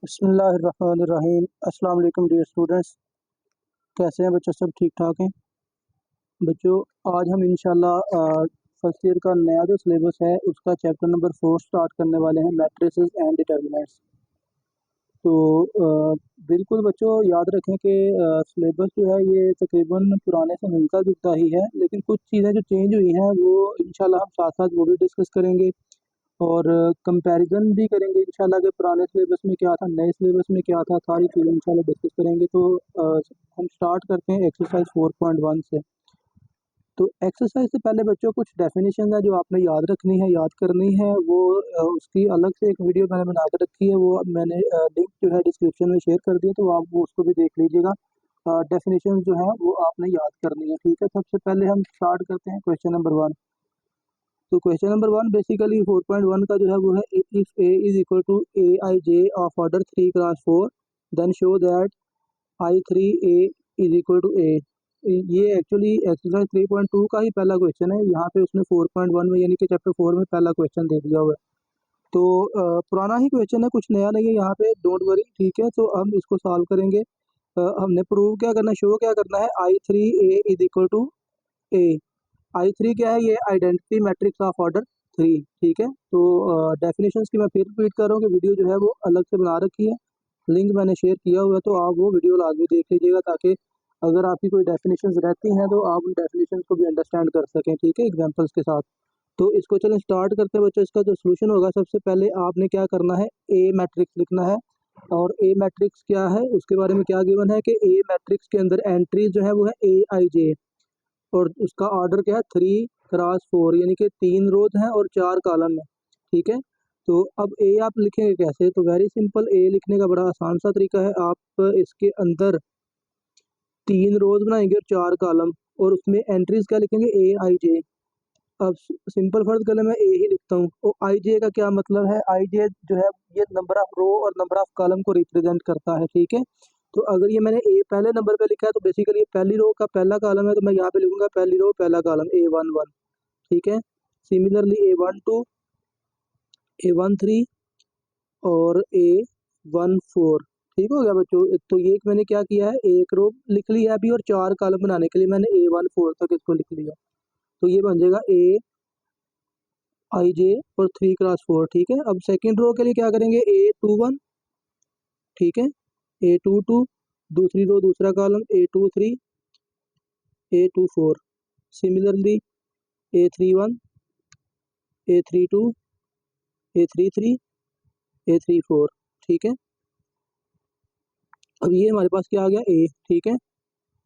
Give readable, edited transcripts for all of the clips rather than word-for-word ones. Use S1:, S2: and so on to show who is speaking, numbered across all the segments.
S1: बिस्मिल्लाहिर्रहमानिर्रहीम। अस्सलाम वालेकुम डियर स्टूडेंट्स। कैसे हैं बच्चों? सब ठीक ठाक हैं बच्चों। आज हम इंशाल्लाह फर्स्ट ईयर का नया जो सिलेबस है उसका चैप्टर नंबर 4 स्टार्ट करने वाले हैं, मैट्रिसेस एंड डिटर्मिनेंट्स। तो बिल्कुल बच्चों याद रखें कि सिलेबस जो है ये तकरीबन पुराने से मिलता जुलता ही है, लेकिन कुछ चीज़ें जो चेंज हुई हैं वो इंशाल्लाह हम साथ साथ वो भी डिस्कस करेंगे और कंपैरिजन भी करेंगे इंशाल्लाह के पुराने सिलेबस में क्या था, नए सिलेबस में क्या था, सारी चीज़ें इंशाल्लाह डिस्कस करेंगे। तो हम स्टार्ट करते हैं एक्सरसाइज 4.1 से। तो एक्सरसाइज से पहले बच्चों कुछ डेफिनेशन है जो आपने याद रखनी है, याद करनी है। वो उसकी अलग से एक वीडियो मैंने बना के रखी है, वो मैंने लिंक जो है डिस्क्रिप्शन में शेयर कर दिया, तो आप वो उसको भी देख लीजिएगा। डेफिनेशन जो है वो आपने याद करनी है, ठीक है। सबसे पहले हम स्टार्ट करते हैं क्वेश्चन नंबर 1। तो क्वेश्चन नंबर 1 बेसिकली 4.1 का जो है वो है, if A is equal to A I J of order 3 cross 4 then show that I3A is equal to A. ये एक्चुअली एक्सरसाइज 3.2 का ही पहला क्वेश्चन है। यहाँ पे उसने 4.1 में यानी कि चैप्टर 4 में पहला क्वेश्चन दे दिया हुआ है। तो पुराना ही क्वेश्चन है, कुछ नया नहीं है यहाँ पे, डोंट वरी, ठीक है। तो हम इसको सॉल्व करेंगे। हमने प्रूव क्या करना, शो क्या करना है, I3A is equal to A. I3 क्या है, ये आइडेंटिटी मैट्रिक्स ऑफ ऑर्डर 3, ठीक है। तो डेफिनेशंस की मैं फिर रिपीट कर रहा हूँ कि वीडियो जो है वो अलग से बना रखी है, लिंक मैंने शेयर किया हुआ है, तो आप वो वीडियो लाजमी देख लीजिएगा ताकि अगर आपकी कोई डेफिनेशंस रहती हैं तो आप उन डेफिनेशंस को भी अंडरस्टैंड कर सकें, ठीक है, एग्जांपल्स के साथ। तो इसको चलें स्टार्ट करते हैं बच्चों। इसका जो सोल्यूशन होगा, सबसे पहले आपने क्या करना है, ए मैट्रिक्स लिखना है। और ए मैट्रिक्स क्या है उसके बारे में क्या गिवन है कि ए मैट्रिक्स के अंदर एंट्री जो है वो है ए आई जे, और उसका ऑर्डर क्या है 3 क्रॉस 4, यानी कि 3 रोज हैं और 4 कॉलम है, ठीक है। तो अब ए आप लिखेंगे कैसे, तो वेरी सिंपल, ए लिखने का बड़ा आसान सा तरीका है। आप इसके अंदर 3 रोज बनाएंगे और 4 कॉलम, और उसमें एंट्रीज क्या लिखेंगे, ए आई जे। अब सिंपल फर्ज कलम में ए ही लिखता हूँ, और आई जे का क्या मतलब है, आई जे जो है ये नंबर ऑफ रो और नंबर ऑफ कॉलम को रिप्रेजेंट करता है, ठीक है। तो अगर ये मैंने ए पहले नंबर पे लिखा है तो बेसिकली ये पहली रो का पहला कॉलम है, तो मैं यहाँ पे लिखूंगा पहली रो पहला कॉलम A11, ठीक है। सिमिलरली A12, A13 और A14, ठीक हो गया बच्चों। तो ये मैंने क्या किया है, एक रो लिख लिया अभी, और 4 कॉलम बनाने के लिए मैंने A14 तक इसको लिख लिया। तो ये बन जाएगा ए आई जे और 3 क्रॉस 4, ठीक है। अब सेकेंड रो के लिए क्या करेंगे, A21, ठीक है, A22, दूसरी रो दूसरा column A23, A24, similarly A31, A32, A33, A34, ठीक है। अब ये हमारे पास क्या आ गया, ए, ठीक है।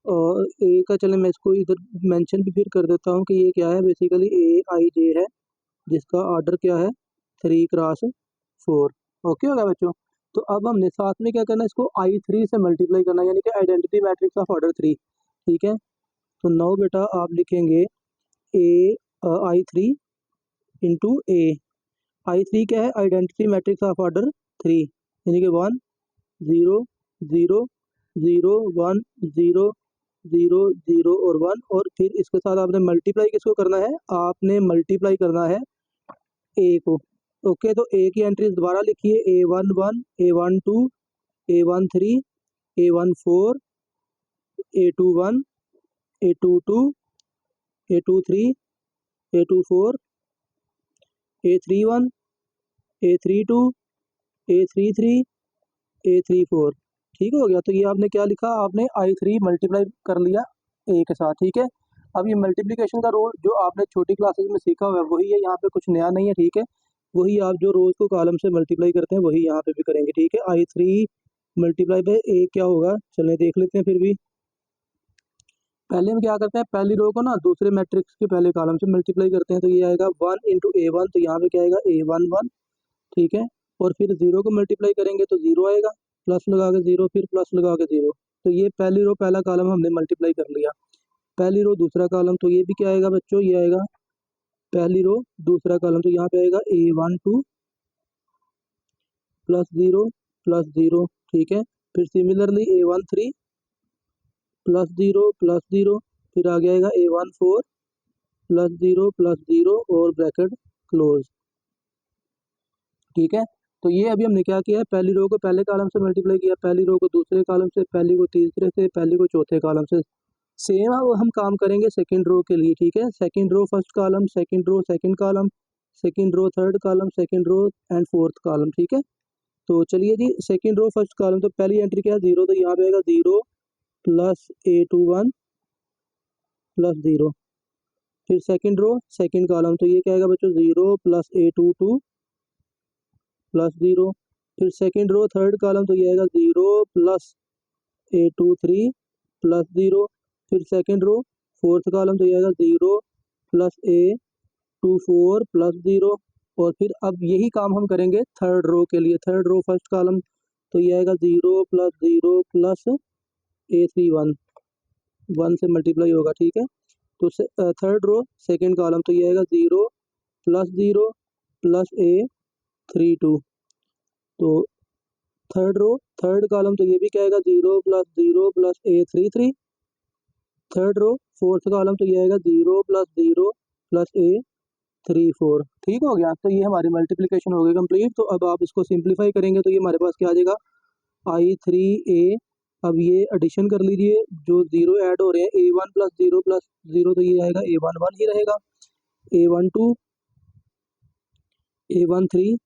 S1: और ए का चले मैं इसको इधर मेंशन भी फिर कर देता हूँ कि ये क्या है, बेसिकली ए आई जे है, जिसका ऑर्डर क्या है 3 क्रॉस 4, ओके होगा बच्चों। तो अब हमने साथ में क्या करना है, इसको I3 से मल्टीप्लाई करना है, यानी कि आइडेंटिटी मैट्रिक्स ऑफ ऑर्डर 3, ठीक है। तो नाउ बेटा आप लिखेंगे ए I3 इंटू ए। I3 क्या है, आइडेंटिटी मैट्रिक्स ऑफ ऑर्डर 3, यानी कि 1 0 0 0 1 0 0 0 और 1, और फिर इसके साथ आपने मल्टीप्लाई किसको करना है, आपने मल्टीप्लाई करना है ए को, ओके। तो ए की एंट्रीज दोबारा लिखिए, A11, A12, A13, A14, A21, A22, A23, A24, A31, A32, A33, A34, ठीक हो गया। तो ये आपने क्या लिखा, आपने I3 मल्टीप्लाई कर लिया ए के साथ, ठीक है। अब ये मल्टीप्लिकेशन का रोल जो आपने छोटी क्लासेस में सीखा हुआ है वही है, यहाँ पे कुछ नया नहीं है, ठीक है। वही आप जो रोज को कॉलम से मल्टीप्लाई करते हैं वही यहाँ पे भी करेंगे, ठीक है। I3 मल्टीप्लाई बाय ए क्या होगा, चलिए देख लेते हैं। फिर भी पहले हम क्या करते हैं, पहली रो को ना दूसरे मैट्रिक्स के पहले कॉलम से मल्टीप्लाई करते हैं, तो ये आएगा 1 इंटू A1, तो यहाँ पे क्या आएगा A11, ठीक है। और फिर 0 को मल्टीप्लाई करेंगे तो 0 आएगा, प्लस लगा के 0, फिर प्लस लगा के 0। तो ये पहली रो पहला कॉलम हमने मल्टीप्लाई कर लिया, पहली रो दूसरा कॉलम, तो ये भी क्या आएगा बच्चों, ये आएगा पहली रो दूसरा कॉलम, तो यहाँ पे आएगा A12 प्लस 0, ठीक है। फिर सिमिलरली A13 प्लस 0, फिर आ जाएगा A14 प्लस 0 और ब्रैकेट क्लोज, ठीक है। तो ये अभी हमने क्या किया है, पहली रो को पहले कॉलम से मल्टीप्लाई किया, पहली रो को दूसरे कॉलम से, पहली को तीसरे से, पहली को चौथे कॉलम से। सेम हम काम करेंगे सेकंड रो के लिए, ठीक है। Second row first column, second row second column, second row third column, second row and fourth column, ठीक है। तो चलिए जी, सेकंड रो फर्स्ट कॉलम, तो पहली एंट्री क्या है, 0, तो यहाँ पे आएगा 0 प्लस A21 प्लस 0। फिर सेकंड रो सेकंड कॉलम, तो ये क्या आएगा बच्चों, 0 प्लस A22 प्लस 0। फिर सेकंड रो थर्ड कॉलम, तो ये आएगा 0 प्लस A23 प्लस 0। फिर सेकंड रो फोर्थ कॉलम, तो ये आएगा 0 प्लस A24 प्लस 0। और फिर अब यही काम हम करेंगे थर्ड रो के लिए। थर्ड रो फर्स्ट कॉलम, तो ये आएगा 0 प्लस A31, 1 से मल्टीप्लाई होगा, ठीक है। तो थर्ड रो सेकंड कॉलम, तो ये आएगा 0 प्लस A32। तो थर्ड रो थर्ड कॉलम, तो ये भी क्या आएगा, 0 plus A33। Third row fourth column, तो ये आएगा 0 प्लस A34। ठीक हो गया। तो ये हमारी मल्टीप्लिकेशन हो गई कंप्लीट। तो अब आप इसको सिंप्लीफाई करेंगे तो ये हमारे पास क्या आ जाएगा, I3A। अब ये एडिशन कर लीजिए, जो 0 ऐड हो रहे हैं, A1 प्लस 0, तो ये आएगा A11 ही रहेगा, A12, A13,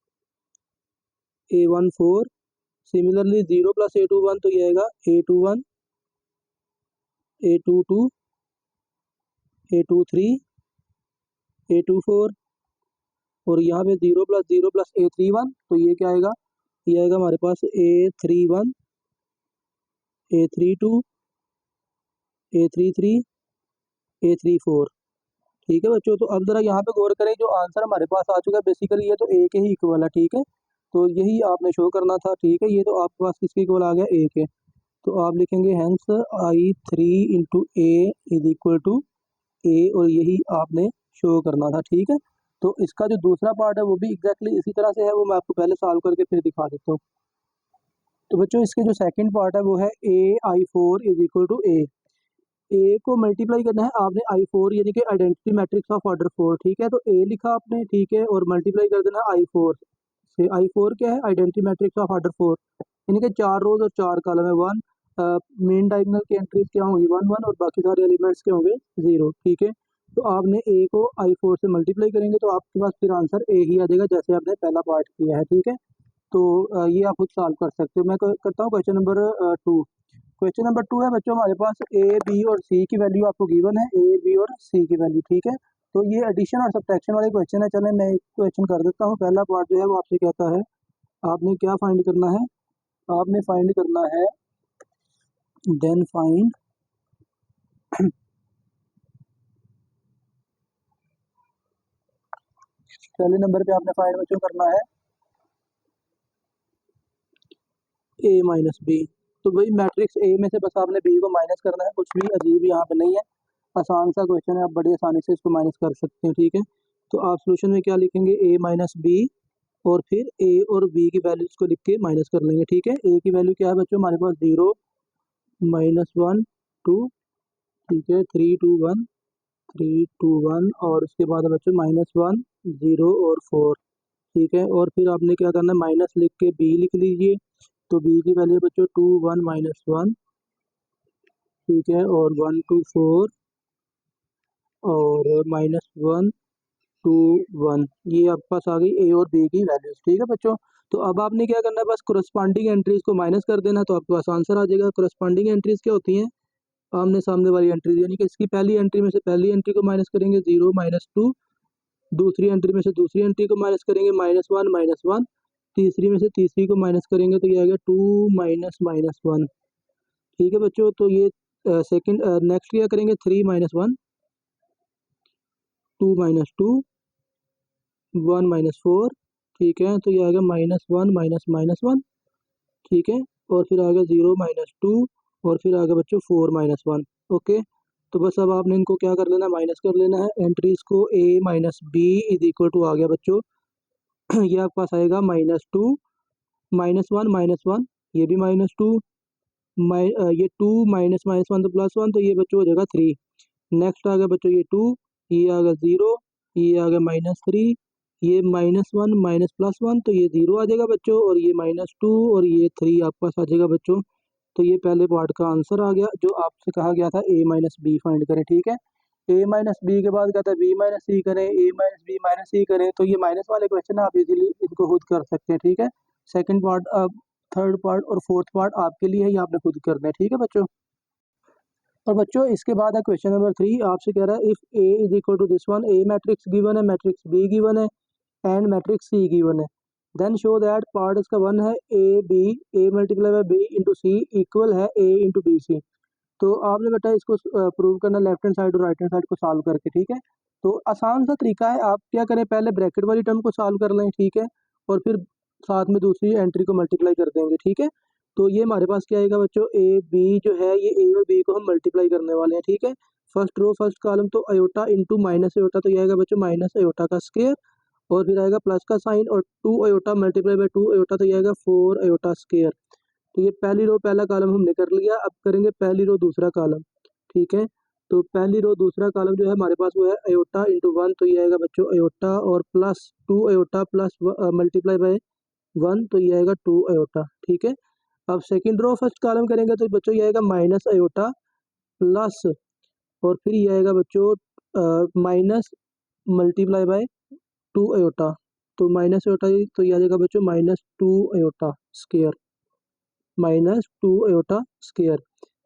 S1: A14। Similarly 0 plus A21, तो ये आएगा A21, A22, A23, A24। और यहाँ पे 0 प्लस A31, तो ये क्या आएगा, ये आएगा हमारे पास A31, A32, A33, A34। ठीक है बच्चों। तो अब जरा यहाँ पे गौर करें, जो आंसर हमारे पास आ चुका है बेसिकली ये तो A के ही इक्वल है, ठीक है। तो यही आपने शो करना था, ठीक है। ये तो आपके पास किसके इक्वल आ गया, A के। तो आप लिखेंगे hence I3 into A is equal to A, और यही आपने शो करना था, ठीक है। तो इसका जो दूसरा पार्ट है वो भी एग्जैक्टली इसी तरह से है, वो मैं आपको पहले सॉल्व करके फिर दिखा देता हूँ। तो बच्चों इसके जो सेकंड पार्ट है वो है AI4 इज इक्वल टू ए को मल्टीप्लाई करना है आपने I4, यानी कि आइडेंटिटी मैट्रिक्स ऑफ ऑर्डर 4, ठीक है। तो A लिखा आपने, ठीक है, और मल्टीप्लाई कर देना I4 से। I4 क्या है, आइडेंटिटी मैट्रिक्स ऑफ ऑर्डर 4, यानी कि 4 रोज और 4 कॉलम है। 1 मेन डायगोनल की एंट्रीज क्या होंगी, 1 1, और बाकी सारे एलिमेंट्स क्या होंगे, 0, ठीक है। तो आपने A को I4 से मल्टीप्लाई करेंगे तो आपके पास फिर आंसर A ही आ जाएगा, जैसे आपने पहला पार्ट किया है, ठीक है। तो ये आप खुद सॉल्व कर सकते हो। मैं करता हूँ क्वेश्चन नंबर 2। क्वेश्चन नंबर 2 है बच्चों, हमारे पास A, B और C की वैल्यू आपको गिवन है, A, B और C की वैल्यू, ठीक है। तो ये एडिशन और सब्ट्रैक्शन वाले क्वेश्चन है। चलें मैं एक क्वेश्चन कर देता हूँ। पहला पार्ट जो है वो आपसे कहता है, आपने क्या फाइंड करना है, आपने फाइंड करना है, देन फाइंड पहले नंबर पे आपने फाइंड बच्चों करना है A माइनस बी। तो वही मैट्रिक्स A में से बस आपने B को माइनस करना है, कुछ भी अजीब यहाँ पे नहीं है, आसान सा क्वेश्चन है, आप बड़ी आसानी से इसको माइनस कर सकते हैं, ठीक है। तो आप सोल्यूशन में क्या लिखेंगे, A माइनस बी, और फिर A और B की वैल्यूज को लिख के माइनस कर लेंगे, ठीक है। A की वैल्यू क्या है बच्चों, हमारे पास 0, -1, 2, ठीक है, 3 2 1, 3 2 1, और उसके बाद है बच्चों -1, 0 और 4, ठीक है। और फिर आपने क्या करना है, माइनस लिख के B लिख लीजिए। तो B की वैल्यू बच्चों 2 1 -1, ठीक है, और 1 2 4, और -1 2 1, ये आपके पास आ गई A और B की वैल्यूज, ठीक है बच्चों। तो अब आपने क्या करना है, बस कोरस्पॉन्डिंग एंट्रीज को माइनस कर देना, तो आपके पास आंसर आ जाएगा। कोरस्पॉन्डिंग एंट्रीज क्या होती हैं, आमने सामने वाली एंट्रीज, यानी कि इसकी पहली एंट्री में से पहली एंट्री को माइनस करेंगे 0 -2, दूसरी एंट्री में से दूसरी एंट्री को माइनस करेंगे -1 -1, तीसरी में से तीसरी को माइनस करेंगे तो ये आ गया 2 -1, ठीक है बच्चों। तो ये सेकंड नेक्स्ट क्या करेंगे, 3 -1, 2 -2, 1 -4, ठीक है। तो ये आ गया -1 -1, ठीक है। और फिर आ गया 0 -2, और फिर आ गया बच्चों 4 -1, ओके। तो बस अब आपने इनको क्या कर लेना है, माइनस कर लेना है एंट्रीज को। A minus B is equal to आ गया बच्चों ये आपके पास आएगा -2, -1, ये भी -2, ये 2 -1 तो +1, तो ये बच्चों हो जाएगा 3। नेक्स्ट आ गया बच्चों ये 2, ये आ गया 0, ये आ गया -3, ये -1 माइनस +1 तो ये 0 आ जाएगा बच्चों, और ये -2 और ये 3 आपके पास आ जाएगा बच्चों। तो ये पहले पार्ट का आंसर आ गया जो आपसे कहा गया था a माइनस बी फाइंड करें, ठीक है। a माइनस बी के बाद कहता है b माइनस सी करें, a माइनस बी माइनस सी करें। तो ये माइनस वाले क्वेश्चन आप इजीली इनको खुद कर सकते हैं, ठीक है। सेकंड पार्ट, अब थर्ड पार्ट और फोर्थ पार्ट आपके लिए है, ये आपने खुद करना है, ठीक है बच्चों। और बच्चों इसके बाद है क्वेश्चन नंबर 3, आपसे कह रहा है if a is equal to this one, a matrix given है, मैट्रिक्स b गिवन है एंड मैट्रिक्स सी गिवन है, देन शो दैट पार्ट इसका वन है A multiply by B into C equal है ए इंटू बी सी। तो आपने बेटा इसको प्रूव करना लेफ्ट हैंड साइड और राइट हैंड साइड को सॉल्व करके, ठीक है। तो आसान सा तरीका है, आप क्या करें पहले ब्रैकेट वाली टर्म को सॉल्व कर लें, ठीक है, और फिर साथ में दूसरी एंट्री को मल्टीप्लाई कर देंगे, ठीक है। तो ये हमारे पास क्या आएगा बच्चों, ए बी जो है ये ए और बी को हम मल्टीप्लाई करने वाले हैं, ठीक है। फर्स्ट रो फर्स्ट कॉलम तो अयोटा इंटू माइनस अयोटा, तो ये आएगा बच्चों माइनस अयोटा का स्क्वायर, और फिर आएगा प्लस का साइन, और 2 अयोटा मल्टीप्लाई बाय 2 अयोटा, तो ये आएगा 4 अयोटा स्क्वायर। तो ये पहली रो पहला कॉलम हमने कर लिया, अब करेंगे पहली रो दूसरा कॉलम, ठीक है। तो पहली रो दूसरा कॉलम जो है हमारे पास वो है अयोटा इंटू 1, तो ये आएगा बच्चों अयोटा, और plus 2 iota plus multiply by 1, तो ये आएगा 2 अयोटा, ठीक है। अब सेकंड रो फर्स्ट कॉलम करेंगे तो बच्चों ये आएगा माइनस अयोटा प्लस, और फिर ये आएगा बच्चों माइनस मल्टीप्लाई बाय 2 अयोटा, तो माइनस अयोटा तो ये आ जाएगा बच्चों -2 अयोटा स्क्वायर, -2 अयोटा स्क्वायर।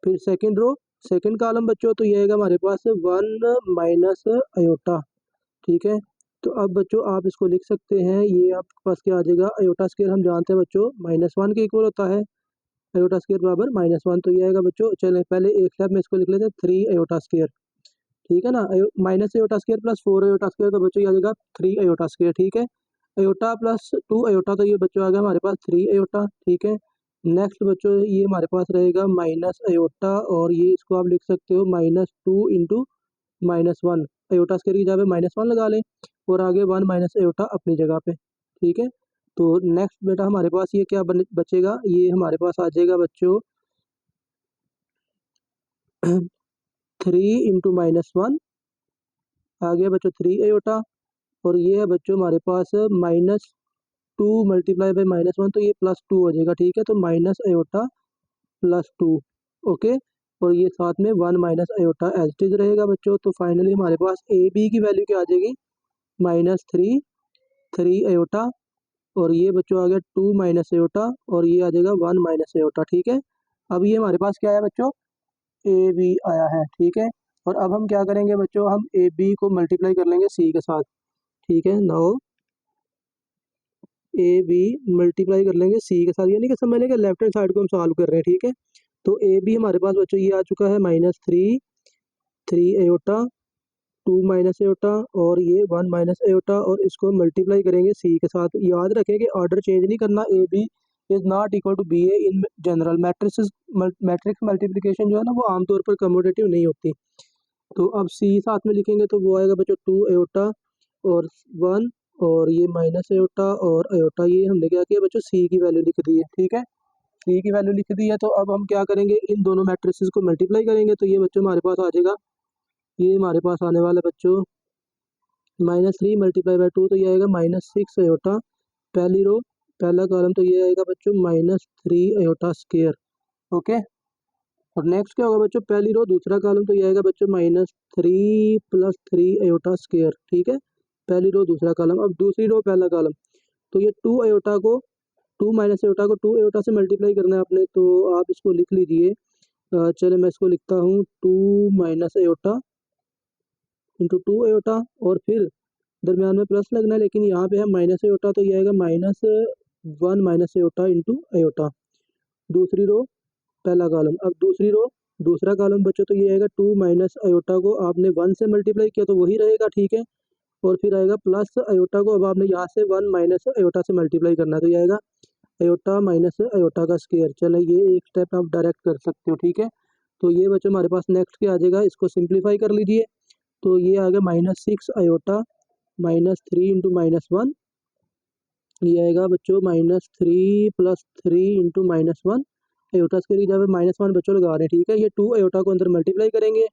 S1: फिर सेकंड रो सेकंड कॉलम बच्चों तो ये आएगा हमारे पास 1 माइनस अयोटा, ठीक है। तो अब बच्चों आप इसको लिख सकते हैं, ये आपके पास क्या आ जाएगा, अयोटा स्क्वायर हम जानते हैं बच्चों -1 के इक्वल होता है, अयोटा स्क्वायर बराबर -1, तो ये आएगा बच्चों, चले पहले एक स्टेप में इसको लिख लेते हैं 3 अयोटा स्क्वायर, ठीक है ना। Minus iota square plus 4 iota square, तो बच्चों ये आ जाएगा 3 अयोटा स्क्वायर, ठीक है। अयोटा प्लस 2 अयोटा, तो ये बच्चों आ गया हमारे पास 3 अयोटा, ठीक है। नेक्स्ट बच्चों ये हमारे पास रहेगा माइनस अयोटा, और ये इसको आप लिख सकते हो -2 इंटू -1, अयोटा स्क्वायर की जगह पे -1 लगा लें, और आगे 1 माइनस अयोटा अपनी जगह पे, ठीक है। तो नेक्स्ट बेटा हमारे पास ये क्या बचेगा, ये हमारे पास आ जाएगा बच्चों 3 इंटू -1 आ गया बच्चों 3 अयोटा, और ये है बच्चों हमारे पास -2 मल्टीप्लाई बाय -1, तो ये +2 हो जाएगा, ठीक है। तो माइनस अयोटा +2, ओके, और ये साथ में 1 minus iota as it is रहेगा बच्चों। तो फाइनली हमारे पास ए बी की वैल्यू क्या आ जाएगी, -3 अयोटा, और ये बच्चों आ गया 2 माइनस अयोटा, और ये आ जाएगा 1 माइनस अयोटा, ठीक है। अब ये हमारे पास क्या है बच्चों, ए बी आया है, ठीक है। और अब हम क्या करेंगे बच्चों, हम ए बी को मल्टीप्लाई कर लेंगे सी के साथ, ठीक है। नाउ ए बी मल्टीप्लाई कर लेंगे सी के साथ, यानी कि समझ लेंगे लेफ्ट हैंड साइड को हम सॉल्व कर रहे हैं, ठीक है। तो ए बी हमारे पास बच्चों ये आ चुका है -3 अयोटा, 2 माइनस अयोटा, और ये 1 माइनस अयोटा, और इसको मल्टीप्लाई करेंगे सी के साथ। याद रखें कि ऑर्डर चेंज नहीं करना, A B is not equal to B A in general matrix multiplication जो है ना वो आमतौर पर कम्यूटेटिव नहीं होती। तो अब सी साथ में लिखेंगे तो वो आएगा बच्चों 2 अयोटा और 1, और ये माइनस अयोटा और अयोटा, ये हमने क्या किया बच्चों, सी की वैल्यू लिख दी है, ठीक है। सी की वैल्यू लिख दी है, तो अब हम क्या करेंगे, इन दोनों मैट्रिसेस को मल्टीप्लाई करेंगे, तो ये बच्चों हमारे पास आ जाएगा, ये हमारे पास आने वाला बच्चों -3 मल्टीप्लाई बाय 2, तो ये आएगा -6 अयोटा पहली रो पहला कॉलम, तो ये आएगा बच्चों -3 अयोटा स्क्वायर, ओके। और नेक्स्ट क्या होगा बच्चों, पहली रो दूसरा कॉलम, तो ये आएगा बच्चों -3 + 3 अयोटा स्क्वायर, ठीक है। पहली रो दूसरा कॉलम, अब दूसरी रो पहला कॉलम, तो ये 2 अयोटा को 2 माइनस अयोटा को 2 अयोटा से मल्टीप्लाई करना है आपने, तो आप इसको लिख लीजिए। चलिए मैं इसको लिखता हूँ 2 माइनस अयोटा इंटू 2 अयोटा, और फिर दरम्यान में प्लस लगना है, लेकिन यहाँ पे है माइनस अयोटा, तो ये आएगा -1 माइनस अयोटा इंटू अयोटा, दूसरी रो पहला कॉलम। अब दूसरी रो दूसरा कॉलम बच्चों, तो ये आएगा 2 माइनस अयोटा को आपने 1 से मल्टीप्लाई किया तो वही रहेगा, ठीक है। और फिर आएगा प्लस अयोटा को, अब आपने यहाँ से 1 माइनस अयोटा से मल्टीप्लाई करना है, तो ये आएगा अयोटा माइनस अयोटा का स्क्वायर। चलो ये एक स्टेप आप डायरेक्ट कर सकते हो, ठीक है। तो ये बच्चों हमारे पास नेक्स्ट क्या आ जाएगा, इसको सिंप्लीफाई कर लीजिए, तो ये आ गया -6 अयोटा -3 इंटू -1, ये आएगा बच्चों -3 + 3 इंटू -1, अयोटा स्क्वायर की जगह -1 बच्चों लगा रहे हैं, ठीक है। ये 2 अयोटा को अंदर मल्टीप्लाई करेंगे,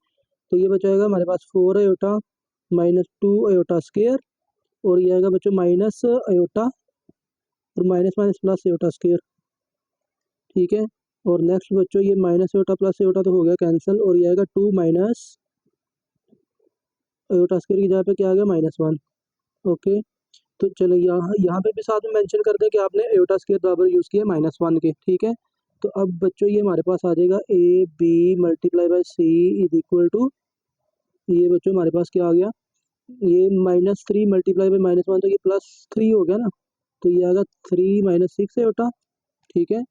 S1: तो ये बचा आएगा हमारे पास 4 अयोटा -2 अयोटा स्क्वायर, और ये आएगा बच्चों माइनस अयोटा और minus minus plus iota square, ठीक है। और नेक्स्ट बच्चों ये माइनस अयोटा प्लस अयोटा तो हो गया कैंसिल, और ये आएगा 2 माइनस अयोटा स्क्वायर की जगह पे क्या आ गया -1। ओके, तो चलो यहाँ यहाँ पे भी साथ में मेंशन कर दें कि आपने अयोटा स्क्वायर बराबर यूज़ किया -1 के, ठीक है। तो अब बच्चों ये हमारे पास आ जाएगा A B multiply by C is equal to, ये बच्चों हमारे पास क्या आ गया, ये -3 मल्टीप्लाई बाई -1 तो ये +3 हो गया ना, तो ये आएगा 3 माइनस 6 अयोटा, ठीक है।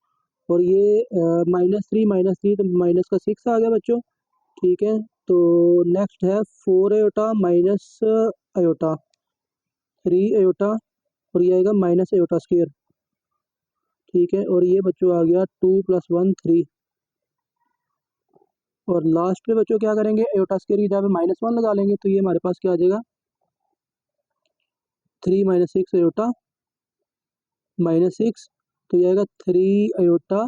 S1: और ये -3 तो माइनस का 6 आ गया बच्चों, ठीक है। तो नेक्स्ट है 4 अयोटा माइनस अयोटा 3 अयोटा, और ये आएगा माइनस अयोटा स्क्वायर, ठीक है। और ये बच्चों आ गया 2 + 1 3, और लास्ट पे बच्चों क्या करेंगे, अयोटा स्क्वायर की जगह पे -1 लगा लेंगे, तो ये हमारे पास क्या आ जाएगा 3 माइनस 6 अयोटा -6, तो ये आएगा 3 अयोटा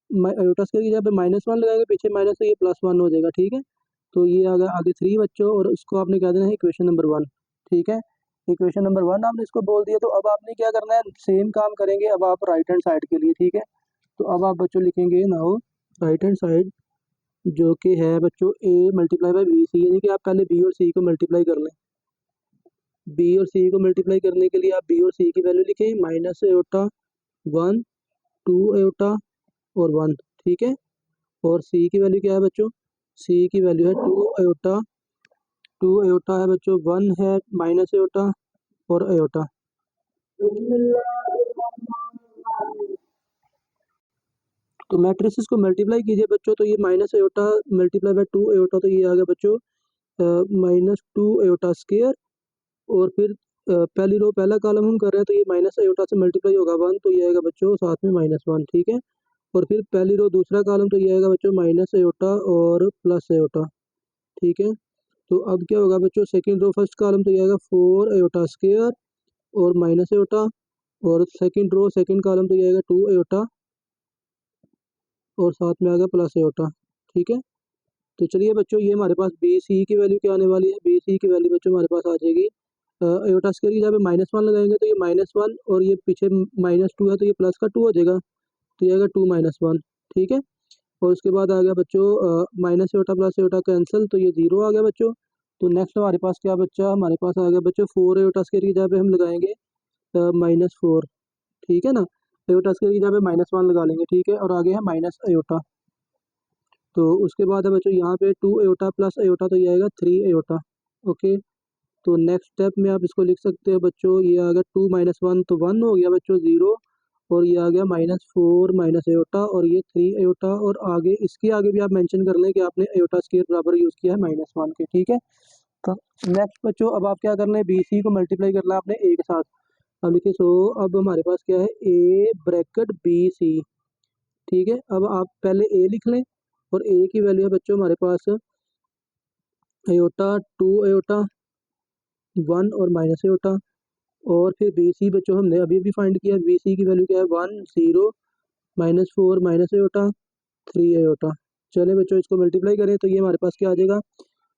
S1: अयोटा स्क्वायर की जगह पे -1 लगाएंगे पीछे माइनस, तो ये +1 हो जाएगा, ठीक है। तो ये आ गया आगे 3 बच्चों, और उसको आपने क्या देना है इक्वेशन नंबर 1, ठीक है। इक्वेशन नंबर 1 आपने इसको बोल दिया, तो अब आपने क्या करना है, सेम काम करेंगे अब आप राइट हैंड साइड के लिए, ठीक है। तो अब आप बच्चों लिखेंगे नाउ राइट हैंड साइड, जो कि है बच्चों A multiply by B C, यानी कि आप पहले बी और सी को मल्टीप्लाई कर लें। बी और सी को मल्टीप्लाई करने के लिए आप बी और सी की वैल्यू लिखें, माइनस अयोटा 1 2 अयोटा और 1, ठीक है। और सी की वैल्यू क्या है बच्चों, सी की वैल्यू है 2 अयोटा, 2 अयोटा है बच्चों, 1 है माइनस अयोटा और अयोटा। तो मैट्रिसेस को मल्टीप्लाई कीजिए बच्चों, तो ये minus iota multiply by 2 iota, तो ये आ गया बच्चों -2 अयोटा स्क्वायर, और फिर पहली रो पहला कॉलम हम कर रहे हैं, तो ये माइनस अयोटा से मल्टीप्लाई होगा 1, तो ये आएगा बच्चों साथ में -1, ठीक है। और फिर पहली रो दूसरा कॉलम, तो ये आएगा बच्चों माइनस अयोटा और प्लस अयोटा, ठीक है। तो अब क्या होगा बच्चों, सेकंड रो फर्स्ट कॉलम, तो ये आएगा 4 अयोटा स्क्वायर और माइनस अयोटा, और सेकंड रो सेकंड कॉलम, तो ये आएगा 2 अयोटा और साथ में आएगा प्लस अयोटा, ठीक है। तो चलिए बच्चों, ये हमारे पास बी सी की वैल्यू क्या आने वाली है, बी सी की वैल्यू बच्चों हमारे पास आ जाएगी अयोटा स्क्वायर की जगह पे -1 लगाएंगे, तो ये -1, और ये पीछे -2 है, तो ये प्लस का 2 हो जाएगा, तो ये आएगा 2 - 1, ठीक है। और उसके बाद आ गया बच्चों minus iota plus iota cancel, तो ये 0 आ गया बच्चों। तो नेक्स्ट हमारे पास क्या बच्चा, हमारे पास आ गया बच्चों 4 अयोटा स्क्वायर की जगह पे हम लगाएंगे -4, ठीक है ना। अयोटा स्क्वायर की जगह पे -1 लगा लेंगे, ठीक है। और आगे है माइनस अयोटा, तो उसके बाद है बच्चों यहाँ पे 2 अयोटा प्लस अयोटा, तो ये आएगा 3 अयोटा, ओके। तो नेक्स्ट स्टेप में आप इसको लिख सकते हो बच्चों, ये आ गया 2 - 1 तो 1 हो गया बच्चों 0, और ये आ गया -4 माइनस अयोटा, और ये 3 अयोटा, और आगे इसके आगे भी आप मेंशन कर लें कि आपने अयोटा स्क्वायर बराबर यूज़ किया है -1 के, ठीक है। तो नेक्स्ट बच्चों अब आप क्या करना है, बी सी को मल्टीप्लाई करना है आपने ए के साथ। अब देखिए, सो अब हमारे पास क्या है, ए ब्रैकेट बी सी, ठीक है। अब आप पहले ए लिख लें, और ए की वैल्यू है बच्चों हमारे पास अयोटा 2 अयोटा 1 और माइनस अयोटा, और फिर बी सी बच्चों हमने अभी अभी फाइंड किया, बी सी की वैल्यू क्या है 1 0 -4 माइनस अयोटा 3 अयोटा। चले बच्चों, इसको मल्टीप्लाई करें, तो ये हमारे पास क्या आ जाएगा,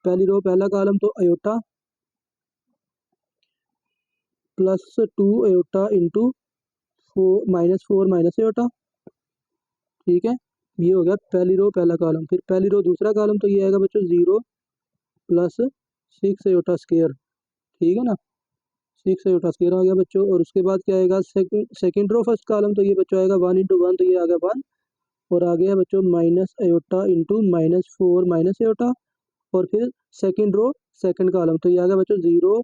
S1: पहली रो पहला कॉलम तो iota +2 iota into -4 minus iota, ठीक है। ये हो गया पहली रो पहला कॉलम, फिर पहली रो दूसरा कॉलम, तो ये आएगा बच्चों 0 + 6 अयोटा स्क्वायर, ठीक है ना। 6 अयोटा स्क्वायर आ गया बच्चों, और उसके बाद क्या आएगा, सेकंड रो फर्स्ट कॉलम, तो ये बच्चों आएगा 1 × 1, तो ये आ गया 1, और आ गया बच्चों minus iota into -4 minus iota, और फिर सेकंड रो सेकंड कॉलम, तो ये आ गया बच्चों 0,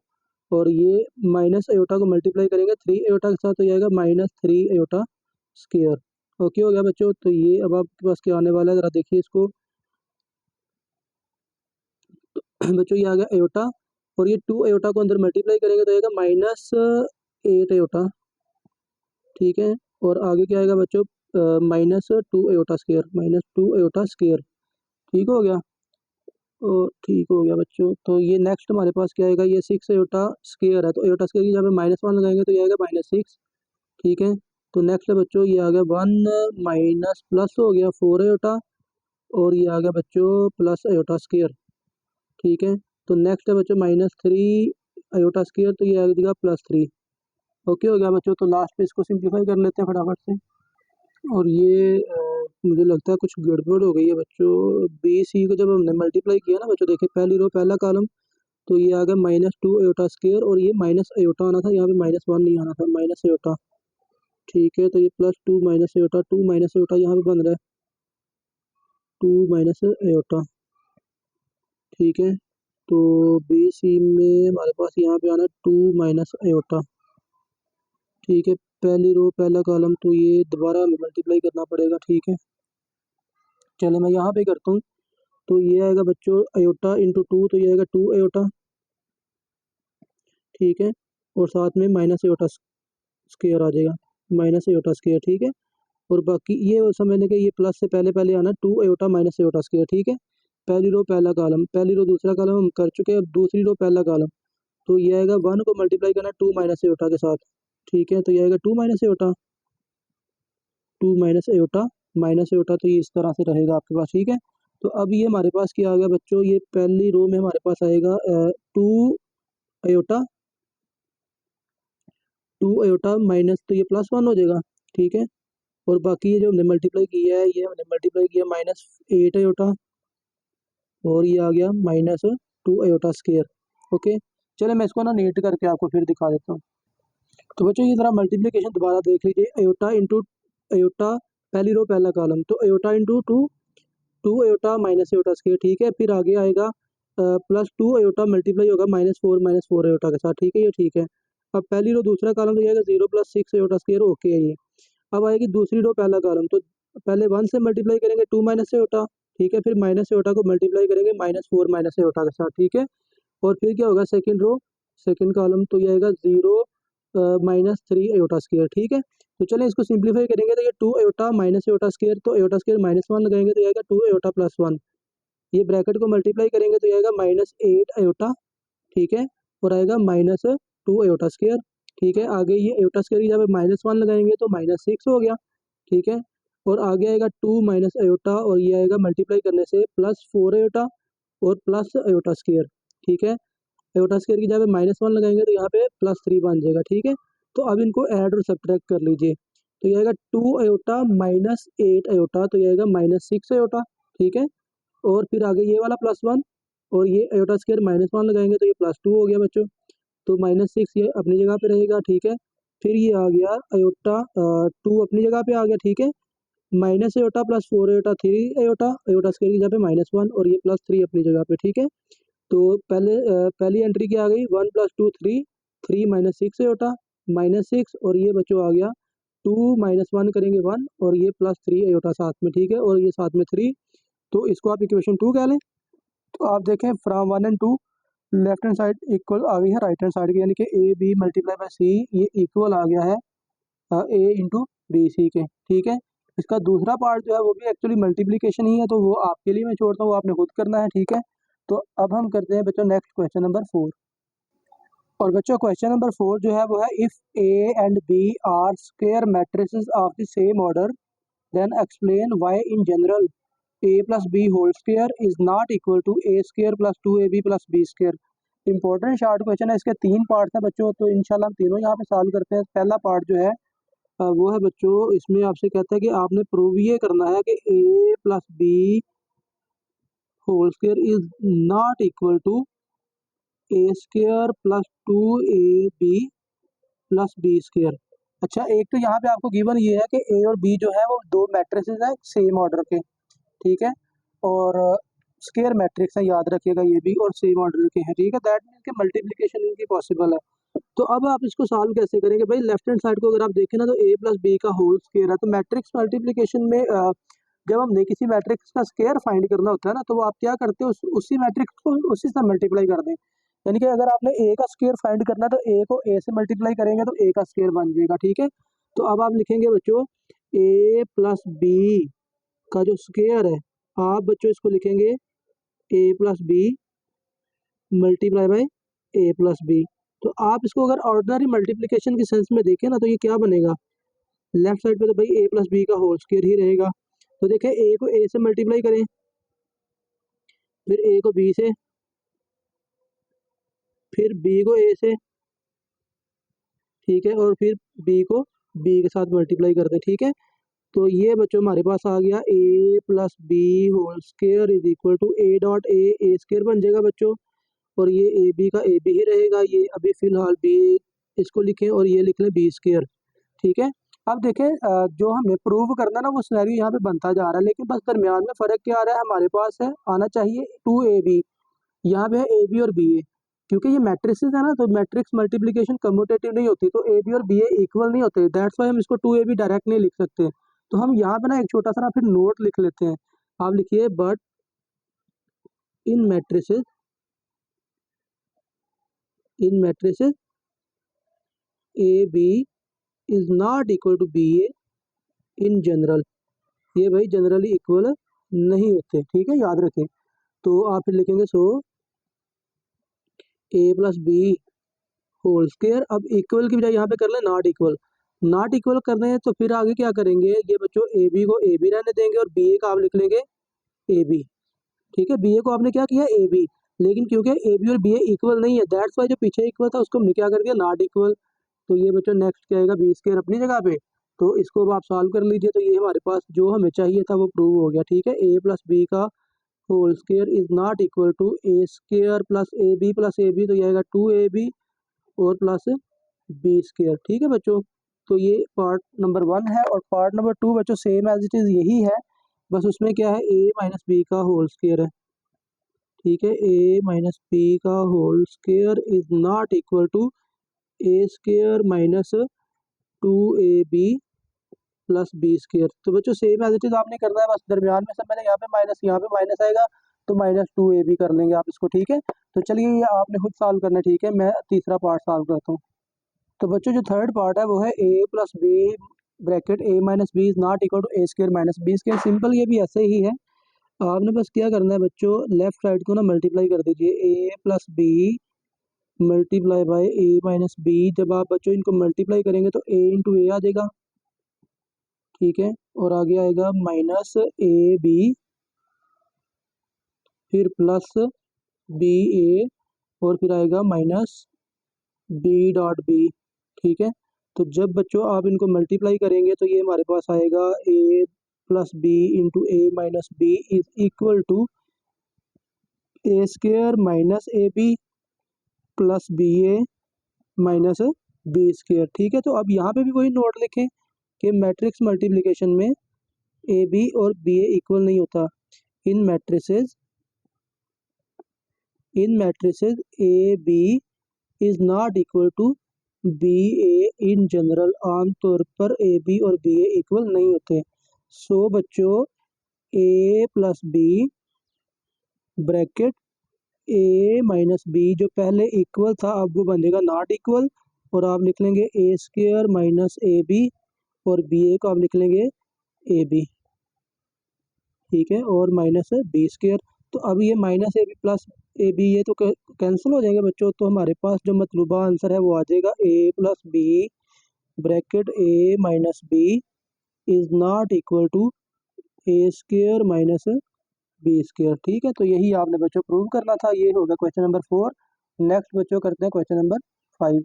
S1: और ये माइनस अयोटा को मल्टीप्लाई करेंगे 3 अयोटा के साथ, तो ये आएगा -3 अयोटा स्क्वायर, ओके हो गया बच्चों। तो ये अब आपके पास क्या आने वाला है, ज़रा देखिए इसको बच्चों, ये आ गया अयोटा, और ये 2 अयोटा को अंदर मल्टीप्लाई करेंगे, तो आएगा -8 अयोटा, ठीक है। और आगे क्या आएगा बच्चों, -2 अयोटा स्क्वायर, -2 अयोटा स्क्वायर, ठीक हो गया। और ठीक हो गया बच्चों, तो ये नेक्स्ट हमारे पास क्या आएगा, ये 6 अयोटा स्क्वायर है, तो अयोटा स्क्वायर की जगह पे -1 लगाएंगे, तो ये आएगा -6, ठीक है। तो नेक्स्ट है बच्चों, ये आ गया 1 माइनस प्लस हो गया 4 अयोटा, और ये आ गया बच्चों प्लस अयोटा स्क्वायर, ठीक है। तो नेक्स्ट है बच्चों -3 आयोटा स्क्वायर, तो ये आ जाएगा +3। ओके हो गया बच्चों। तो लास्ट पे इसको सिंप्लीफाई कर लेते हैं फटाफट से। और ये मुझे लगता है कुछ गड़बड़ हो गई है बच्चों। बी सी को जब हमने मल्टीप्लाई किया ना बच्चों, देखिए पहली रो पहला कॉलम, तो ये आ गया -2 आयोटा स्क्वायर, और ये माइनस आयोटा आना था, यहाँ पे -1 नहीं आना था, माइनस आयोटा। ठीक है, तो ये +2 माइनस आयोटा, 2 माइनस आयोटा यहाँ पे बन रहा है 2 माइनस आयोटा। ठीक है, तो बी सी में हमारे पास यहाँ पे आना है 2 माइनस आयोटा। ठीक है, पहली रो पहला कॉलम, तो ये दोबारा हमें मल्टीप्लाई करना पड़ेगा। ठीक है, चलो मैं यहाँ पे करता हूँ। तो ये आएगा बच्चों आयोटा इंटू 2, तो ये आएगा 2 आयोटा। ठीक है, और साथ में माइनस आयोटा स्क्वायर आ जाएगा, माइनस आयोटा स्क्वायर। ठीक है, और बाकी ये समझने के ये प्लस से पहले पहले आना 2 आयोटा माइनस आयोटा स्क्वायर। ठीक है, पहली रो पहला कॉलम, पहली रो दूसरा कॉलम हम कर चुके हैं, अब दूसरी रो पहला कॉलम, तो ये आएगा 1 को मल्टीप्लाई करना 2 माइनस आयोटा के साथ। ठीक है, तो ये आएगा 2 माइनस आयोटा, 2 माइनस आयोटा, तो ये इस तरह से रहेगा आपके पास। ठीक है, तो अब ये हमारे पास क्या आ गया बच्चों, ये पहली रो में हमारे पास आएगा 2 आयोटा, 2 आयोटा माइनस, तो ये +1 हो जाएगा। ठीक है, और बाकी ये जो हमने मल्टीप्लाई किया है, ये हमने मल्टीप्लाई किया -8 आयोटा, और ये आ गया -2 आयोटा स्क्वायर। ओके, चलो मैं इसको ना नीट करके आपको फिर दिखा देता हूँ। तो बच्चों ये ज़रा मल्टीप्लिकेशन दोबारा देख लीजिए, आयोटा इंटू आयोटा, पहली रो पहला कॉलम, तो iota into 2 iota minus iota square. ठीक है, फिर आगे आएगा +2 आयोटा मल्टीप्लाई होगा -4 आयोटा के साथ। ठीक है, ये ठीक है। अब पहली रो दूसरा कॉलम तो ये आएगा 0 + 6 आयोटा स्क्वायर। ओके है ये। अब आएगी दूसरी रो पहला कॉलम, तो पहले 1 से मल्टीप्लाई करेंगे 2 माइनस आयोटा। ठीक है, फिर माइनस आयोटा को मल्टीप्लाई करेंगे -4 माइनस आयोटा के साथ। ठीक है, और फिर क्या होगा सेकंड रो सेकंड कॉलम, तो ये आएगा 0 -3 आयोटा स्क्वायर। ठीक है, तो चलें इसको सिंप्लीफाई करेंगे, तो ये 2 आयोटा माइनस आयोटा स्क्वायर, तो आयोटा स्क्वायर -1 लगाएंगे तो ये आएगा 2 आयोटा +1। ये ब्रैकेट को मल्टीप्लाई करेंगे तो ये आएगा -8 आयोटा। ठीक है, और आएगा -2 आयोटा स्क्वायर। ठीक है, आगे ये आयोटा स्क्वायर की जगह पे -1 लगाएंगे तो -6 हो गया। ठीक है, और आगे आएगा 2 माइनस आयोटा, और ये आएगा मल्टीप्लाई करने से +4 आयोटा और प्लस आयोटा स्क्वायर। ठीक है, आयोटा स्क्वायर की जगह पे -1 लगाएंगे तो यहाँ पे +3 बन जाएगा। ठीक है, तो अब इनको ऐड और सब्ट्रैक्ट कर लीजिए, तो ये आएगा 2 आयोटा -8 आयोटा, तो ये आएगा -6 आयोटा। ठीक है, और फिर आगे ये वाला +1, और ये आयोटा स्क्वायर -1 लगाएंगे तो ये +2 हो गया बच्चों, तो -6 ये अपनी जगह पे रहेगा। ठीक है, फिर ये आ गया आयोटा 2 अपनी जगह पे आ गया। ठीक है, minus iota +4 iota 3 iota, iota square की जगह पे -1, और ये +3 अपनी जगह पे। ठीक है, तो पहली एंट्री क्या आ गई 1 + 2 3, 3 - 6 आयोटा -6, और ये बच्चों आ गया 2 - 1 करेंगे 1, और ये +3 आयोटा साथ में। ठीक है, और ये साथ में 3, तो इसको आप इक्वेशन 2 कह लें। तो आप देखें from 1 and 2 left hand side equal आ गई है राइट हैंड साइड की, यानी कि AB × C ये इक्वल आ गया है A × BC के। ठीक है, इसका दूसरा पार्ट जो है वो भी एक्चुअली मल्टीप्लिकेशन ही है, तो वो आपके लिए मैं छोड़ता हूँ, वो आपने खुद करना है। ठीक है, तो अब हम करते हैं बच्चों नेक्स्ट क्वेश्चन नंबर 4। और बच्चों क्वेश्चन नंबर 4 जो है वो है, if A and B are square matrices of the same order, then explain why in general A + B whole square is not equal to A square + 2AB + B square. Important short question है, इसके 3 parts हैं बच्चों, तो इंशाल्लाह हम तीनों यहाँ पे सॉल्व करते हैं। पहला पार्ट जो है वो है बच्चों, इसमें आपसे कहता है कि आपने प्रूव ये करना है कि A + B whole square is not equal to A square + 2AB + B square. अच्छा, एक तो यहाँ पे आपको गिवन ये है कि A और B जो है वो 2 मैट्रिसेस हैं सेम ऑर्डर के। ठीक है, और स्क्वायर मैट्रिक्स है, याद रखिएगा ये भी, और सेम ऑर्डर के हैं। ठीक है, दैट मीन्स कि मल्टीप्लिकेशन इनकी पॉसिबल है। तो अब आप इसको सॉल्व कैसे करेंगे भाई, लेफ्ट हैंड साइड को अगर आप देखें ना, तो A + B का होल स्क्वायर है, तो मैट्रिक्स मल्टीप्लिकेशन में जब हमने किसी मैट्रिक्स का स्क्वायर फाइंड करना होता है ना, तो वो आप क्या करते हो, उसी मैट्रिक्स को उसी से मल्टीप्लाई कर दें। यानी कि अगर आपने A का स्क्वायर फाइंड करना है, तो A को A से मल्टीप्लाई करेंगे तो A का स्क्वायर बन जाएगा। ठीक है, तो अब आप लिखेंगे बच्चों A + B का जो स्क्वायर है, आप बच्चों इसको लिखेंगे A + B multiply by A + B। तो आप इसको अगर ऑर्डिनरी मल्टीप्लिकेशन के सेंस में देखें ना, तो ये क्या बनेगा, लेफ्ट साइड पे तो भाई A + B का होल स्क्वायर ही रहेगा। तो देखें A को A से मल्टीप्लाई करें, फिर A को B से, फिर बी को ए से, ठीक है, और फिर बी को बी के साथ मल्टीप्लाई कर दें, ठीक है। तो ये बच्चों हमारे पास आ गया A plus B whole square is equal to A dot A square बन जाएगा बच्चों, और ये ए बी का ए बी ही रहेगा। ये अभी फिलहाल बी इसको लिखें और ये लिख लें बी स्केयर, ठीक है। अब देखें जो हमें प्रूव करना ना वो सिनेरियो यहाँ पे बनता जा रहा है, लेकिन बस दरमियान में फ़र्क क्या आ रहा है, हमारे पास है आना चाहिए 2ab, यहाँ पे है ए बी और बी ए। क्योंकि ये मैट्रिसेस है ना, तो मैट्रिक्स मल्टीप्लिकेशन कम्यूटेटिव नहीं होती, तो ए बी और बी ए इक्वल नहीं होते, दैट्स वाई हम इसको 2ab डायरेक्ट नहीं लिख सकते। तो हम यहाँ पे ना एक छोटा सा ना फिर नोट लिख लेते हैं। आप लिखिए but in matrices A B is not equal to B A in general, ये भाई जनरली इक्वल नहीं होते, ठीक है, याद रखें। तो आप फिर लिखेंगे सो ए प्लस बी होल स्क्वायर, अब इक्वल की बजाय यहाँ पे कर लें नॉट इक्वल। नॉट इक्वल कर रहे हैं तो फिर आगे क्या करेंगे, ये बच्चों ए बी को ए बी रहने देंगे और बी ए का आप लिख लेंगे ए बी, ठीक है। बी ए को आपने क्या किया ए बी, लेकिन क्योंकि ए बी और बी ए इक्वल नहीं है, दैट्स वाई जो पीछे इक्वल था उसको हमने क्या कर दिया नॉट इक्वल। तो ये बच्चों नेक्स्ट क्या आएगा बी स्क्वायर अपनी जगह पे। तो इसको अब आप सॉल्व कर लीजिए, तो ये हमारे पास जो हमें चाहिए था वो प्रूव हो गया, ठीक है। ए प्लस बी का whole square is not equal to A square plus A B, तो ये आएगा 2ab और प्लस बी स्क्वायर, ठीक है बच्चों। तो ये पार्ट नंबर 1 है, और पार्ट नंबर 2 बच्चों सेम एज इट इज़ यही है, बस उसमें क्या है ए माइनस बी का होल स्क्वायर है, ठीक है। ए माइनस बी का whole square is not equal to A square minus 2ab plus B square. तो बच्चों सेम एज इट इज आपने करना है, बस दरमियान में सब मैंने यहाँ पे माइनस आएगा, तो -2ab कर लेंगे आप इसको, ठीक है। तो चलिए ये आपने खुद सॉल्व करना है, ठीक है, मैं तीसरा पार्ट सॉल्व करता हूँ। तो बच्चों जो थर्ड पार्ट है वो है ए plus B bracket A minus B is not equal to A square minus B square. Simple ये भी ऐसे ही है, आपने बस क्या करना है बच्चों, लेफ्ट साइड को ना मल्टीप्लाई कर दीजिए, A plus B multiply by A minus B. जब आप बच्चों इनको मल्टीप्लाई करेंगे तो ए इंटू ए आ जाएगा, ठीक है, और आगे आएगा माइनस ए बी फिर प्लस बी ए और फिर आएगा माइनस बी डॉट बी, ठीक है। तो जब बच्चों आप इनको मल्टीप्लाई करेंगे तो ये हमारे पास आएगा A plus B into A minus B is equal to A square minus A B plus B A minus B square, ठीक है। तो अब यहाँ पे भी वही नोट लिखें कि मैट्रिक्स मल्टीप्लिकेशन में ए बी और बी ए इक्वल नहीं होता। In matrices A B is not equal to B A in general, आमतौर पर ए बी और बी ए इक्वल नहीं होते। सो बच्चों A plus B bracket A minus B जो पहले इक्वल था अब वो बनेगा नॉट इक्वल, और आप लिख लेंगे ए स्क्वायर माइनस ए बी और बी ए को आप लिख लेंगे ए बी, ठीक है, और माइनस बी स्क्वायर। तो अब ये minus A B plus A B ये तो कैंसिल हो जाएंगे बच्चों, तो हमारे पास जो मतलूबा आंसर है वो आ जाएगा A plus B bracket A minus B is not equal to A square minus B square, ठीक है। तो यही आपने बच्चों प्रूव करना था, ये होगा क्वेश्चन नंबर 4। नेक्स्ट बच्चों करते हैं क्वेश्चन नंबर 5।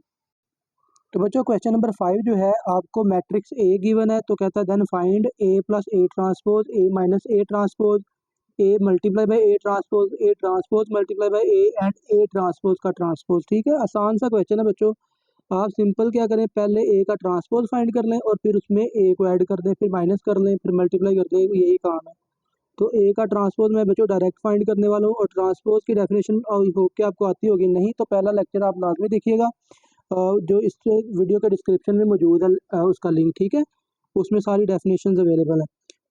S1: तो बच्चों क्वेश्चन नंबर 5 जो है, आपको मैट्रिक्स ए गिवन है, तो कहता है then find A plus A transpose A minus A transpose A multiply by A transpose multiply by A and A transpose का ट्रांसपोज, ठीक है। आसान सा क्वेश्चन है बच्चों, आप सिंपल क्या करें, पहले ए का ट्रांसपोज फाइंड कर लें और फिर उसमें ए को ऐड कर दें, फिर माइनस कर लें, फिर मल्टीप्लाई कर दें, यही काम है। तो ए का ट्रांसपोज मैं बच्चों डायरेक्ट फाइंड करने वाला हूँ, और ट्रांसपोज की डेफिनेशन होप के आपको आती होगी, नहीं तो पहला लेक्चर आप लाजमी देखिएगा, जो इस वीडियो के डिस्क्रिप्शन में मौजूद है उसका लिंक, ठीक है, उसमें सारी डेफिनेशन अवेलेबल है।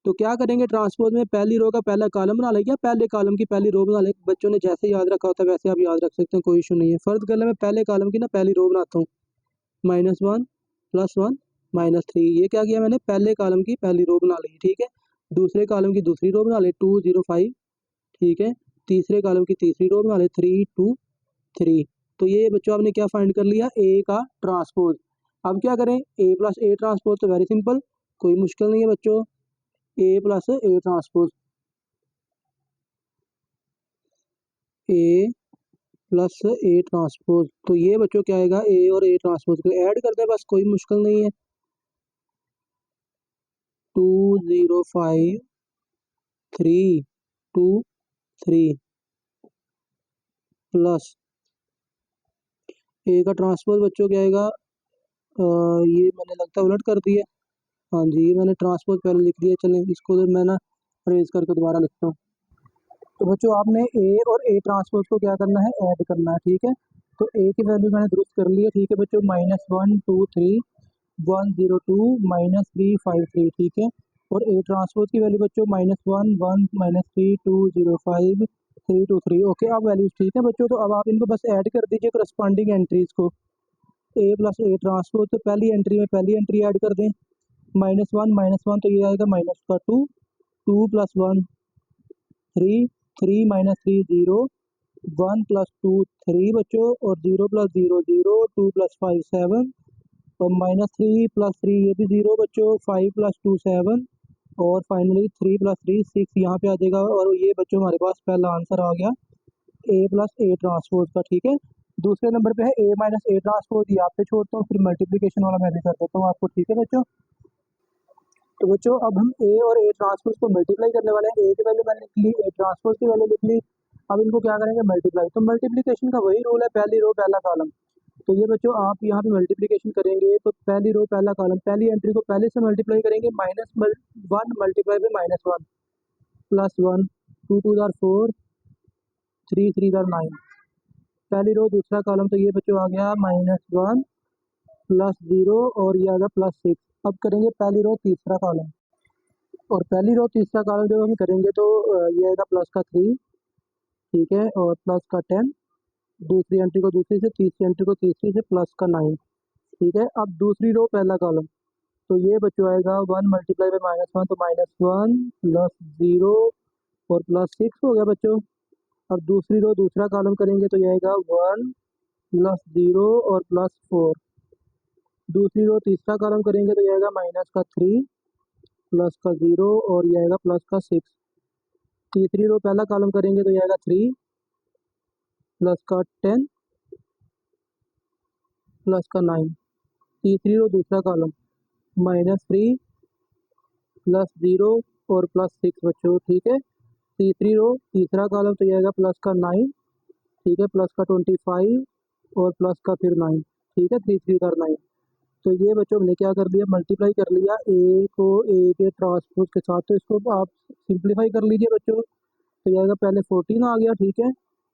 S1: तो क्या करेंगे, ट्रांसपोज में पहली रो का पहला कॉलम बना लें, या पहले कॉलम की पहली रो बना लें, बच्चों ने जैसे याद रखा होता है वैसे आप याद रख सकते हैं, कोई इशू नहीं है। फर्ज कर ले मैं पहले कॉलम की ना पहली रो बनाता हूँ, -1 +1 -3, ये क्या किया मैंने, पहले कॉलम की पहली रो बना ली, ठीक है। दूसरे कॉलम की दूसरी रो बना ले 2 0 5, ठीक है। तीसरे कॉलम की तीसरी रो बना ले 3 2 3। तो ये बच्चों आपने क्या फाइंड कर लिया, ए का ट्रांसपोज। अब क्या करें, ए प्लस ए ट्रांसपोज, तो वेरी सिंपल, कोई मुश्किल नहीं है बच्चों, A plus A transpose, A plus A transpose. तो ये बच्चों क्या आएगा, ए और ए ट्रांसपोज को ऐड कर दें, बस कोई मुश्किल नहीं है। 205323 प्लस ए का ट्रांसपोज बच्चों क्या आएगा, ये मैंने लगता है उलट कर दिया। हाँ जी, ये मैंने ट्रांसपोज पहले लिख दिया, चलें इसको तो मैं ना रेज करके दोबारा लिखता हूँ। तो बच्चों आपने ए और ए ट्रांसपोज को क्या करना है, ऐड करना है, ठीक है। तो ए की वैल्यू मैंने दुरुस्त कर ली है, ठीक है बच्चों, -123 102 -353, ठीक है। और ए ट्रांसपोज की वैल्यू बच्चों -11 -3205 323, ओके। अब वैल्यूज ठीक है बच्चों, तो अब आप इनको बस ऐड कर दीजिए करस्पॉन्डिंग एंट्रीज को। ए प्लस ए ट्रांसपोज, तो पहली एंट्री में पहली एंट्री ऐड कर दें, -1 तो ये आएगा -2, 2 + 1 3, 3 - 3 0, 1 + 2 3 बच्चों, और 0 + 0 0, 2 + 5 7, और -3 + 3 ये भी 0 बच्चों, 5 + 2 7, और फाइनली 3 + 3 6 यहाँ पे आ जाएगा। और ये बच्चों हमारे पास पहला आंसर आ गया ए प्लस ए ट्रांसपोज का, ठीक है। दूसरे नंबर पे है ए माइनस ए ट्रांसपोज, ये आप पे छोड़ता हूँ, फिर मल्टीप्लिकेशन वाला मैं भी कर देता हूँ आपको, ठीक है बच्चों। तो बच्चों अब हम ए और ए ट्रांसपोज को मल्टीप्लाई करने वाले हैं। ए की वैल्यू मैंने लिख ली, ए ट्रांसपोज की वैल्यू लिख ली। अब इनको क्या करेंगे, मल्टीप्लाई। तो मल्टीप्लिकेशन का वही रूल है, पहली रो पहला कॉलम। तो ये बच्चों आप यहाँ पे मल्टीप्लिकेशन करेंगे तो पहली रो पहला कॉलम, पहली एंट्री को पहले से मल्टीप्लाई करेंगे, -1 multiply by -1 plus 1, 2 2 jar 4, 3 3 jar 9। पहली रो दूसरा कॉलम, तो ये बच्चों आ गया -1 प्लस 0, और ये आ गया +6। अब करेंगे पहली रो तीसरा कॉलम, और पहली रो तीसरा कॉलम जब हम करेंगे तो ये आएगा प्लस का 3, ठीक है, और प्लस का 10, दूसरी एंट्री को दूसरी से, तीसरी एंट्री को तीसरी से, प्लस का 9, ठीक है। अब दूसरी रो पहला कॉलम, तो ये बच्चों आएगा 1 मल्टीप्लाई बाय -1, तो -1 प्लस 0 और +6 हो गया बच्चों। अब दूसरी रो दूसरा कॉलम करेंगे तो ये आएगा 1 प्लस 0 और +4। दूसरी रो तीसरा कॉलम करेंगे तो ये आएगा -3 प्लस का 0, और ये आएगा प्लस का 6। तीसरी रो पहला कॉलम करेंगे तो ये आएगा 3 प्लस का 10 प्लस का 9। तीसरी रो दूसरा कॉलम, -3 प्लस 0 और +6 बच्चों, ठीक है। तीसरी रो तीसरा कॉलम तो ये आएगा प्लस का 9, ठीक है, प्लस का 25 और प्लस का फिर 9, ठीक है, 3 3 और 9। तो ये बच्चों हमने क्या कर दिया, मल्टीप्लाई कर लिया ए को ए के ट्रांसपोज के साथ। तो इसको आप सिंप्लीफाई कर लीजिए बच्चों, तो ये आएगा पहले 14 आ गया, ठीक है,